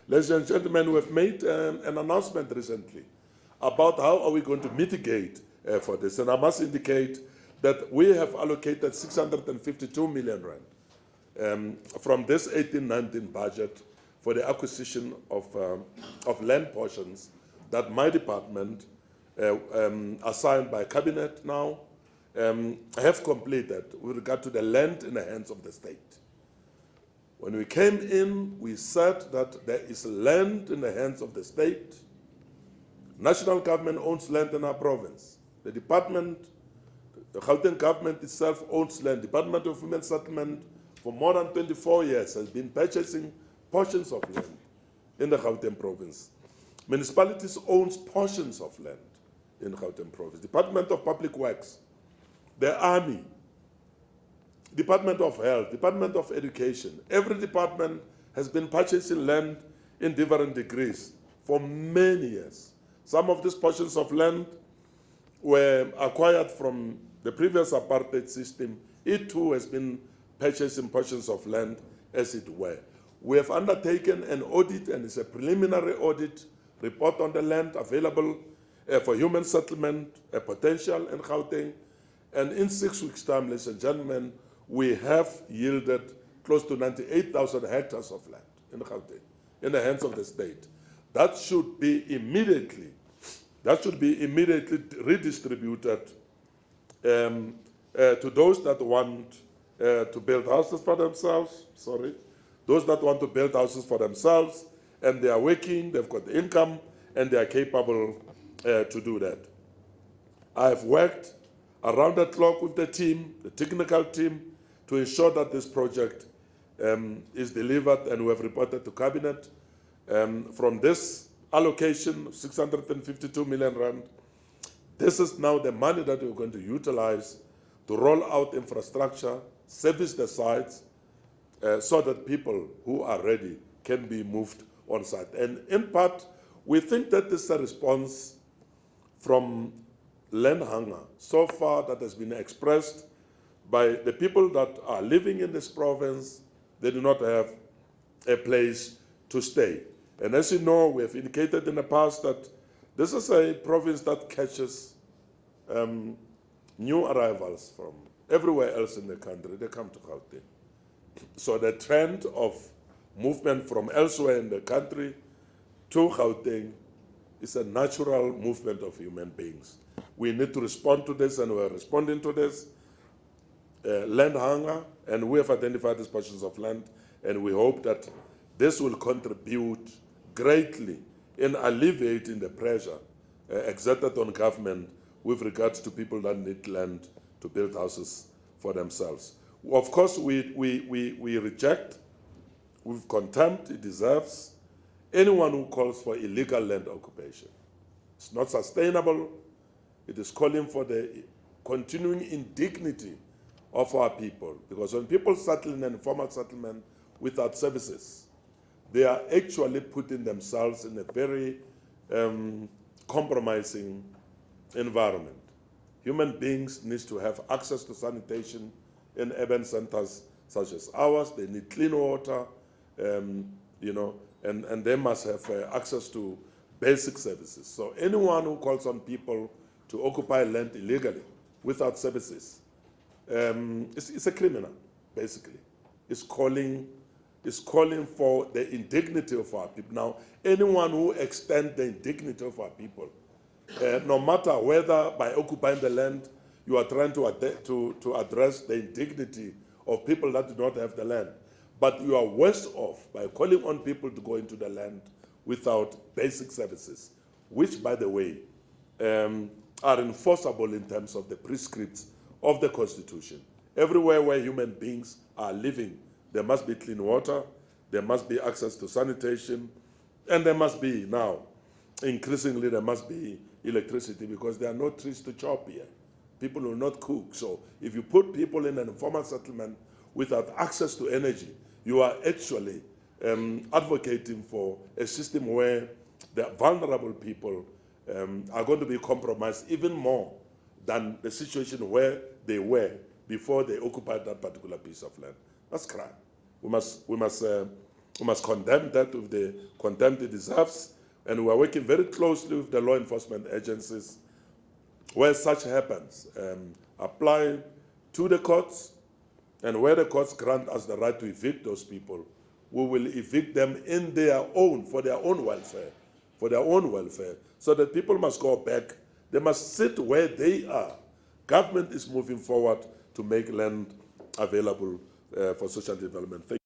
Ladies and gentlemen, we have made an announcement recently about how are we going to mitigate for this. And I must indicate that we have allocated 652 million rand from this 18-19 budget for the acquisition of land portions that my department, assigned by cabinet now, have completed with regard to the land in the hands of the state. When we came in, we said that there is land in the hands of the state. National government owns land in our province. The department, the Gauteng government itself owns land. Department of Women Settlement for more than 24 years has been purchasing portions of land in the Gauteng province. Municipalities owns portions of land in Gauteng province. Department of Public Works, the Army, Department of Health, Department of Education. Every department has been purchasing land in different degrees for many years. Some of these portions of land were acquired from the previous apartheid system. It too has been purchasing portions of land as it were. We have undertaken an audit, and it's a preliminary audit report on the land available for human settlement, a potential in Gauteng. And in 6 weeks' time, ladies and gentlemen, we have yielded close to 98,000 hectares of land in Gauteng, in the hands of the state. That should be immediately redistributed to those that want to build houses for themselves. Those that want to build houses for themselves, and they are working, they've got income, and they are capable to do that. I have worked around the clock with the team, the technical team, to ensure that this project is delivered, and we have reported to Cabinet. From this allocation of 652 million rand, this is now the money that we're going to utilize to roll out infrastructure, service the sites, so that people who are ready can be moved on site. And in part, we think that this is a response from land hunger so far that has been expressed by the people that are living in this province. They do not have a place to stay. And as you know, we have indicated in the past that this is a province that catches new arrivals from everywhere else in the country. They come to Gauteng. So the trend of movement from elsewhere in the country to Gauteng is a natural movement of human beings. We need to respond to this, and we're responding to this. Land hunger, and we have identified these portions of land, and we hope that this will contribute greatly in alleviating the pressure exerted on government with regards to people that need land to build houses for themselves. Of course, we reject with contempt, it deserves, anyone who calls for illegal land occupation. It's not sustainable. It is calling for the continuing indignity of our people. Because when people settle in an informal settlement without services, they are actually putting themselves in a very compromising environment. Human beings need to have access to sanitation in urban centers such as ours. They need clean water, and they must have access to basic services. So anyone who calls on people to occupy land illegally without services, it's a criminal, basically. It's calling for the indignity of our people. Now, anyone who extends the indignity of our people, no matter whether by occupying the land, you are trying to address the indignity of people that do not have the land, but you are worse off by calling on people to go into the land without basic services, which, by the way, are enforceable in terms of the prescripts of the Constitution. Everywhere where human beings are living, there must be clean water, there must be access to sanitation, and there must be now, increasingly, there must be electricity, because there are no trees to chop here. People will not cook. So if you put people in an informal settlement without access to energy, you are actually advocating for a system where the vulnerable people are going to be compromised even more than the situation where they were before they occupied that particular piece of land. That's crime. We must We must condemn that with the contempt it deserves, and we are working very closely with the law enforcement agencies where such happens. Apply to the courts, and where the courts grant us the right to evict those people, we will evict them in their own, for their own welfare, so that people must go back. They must sit where they are. Government is moving forward to make land available for social development. Thank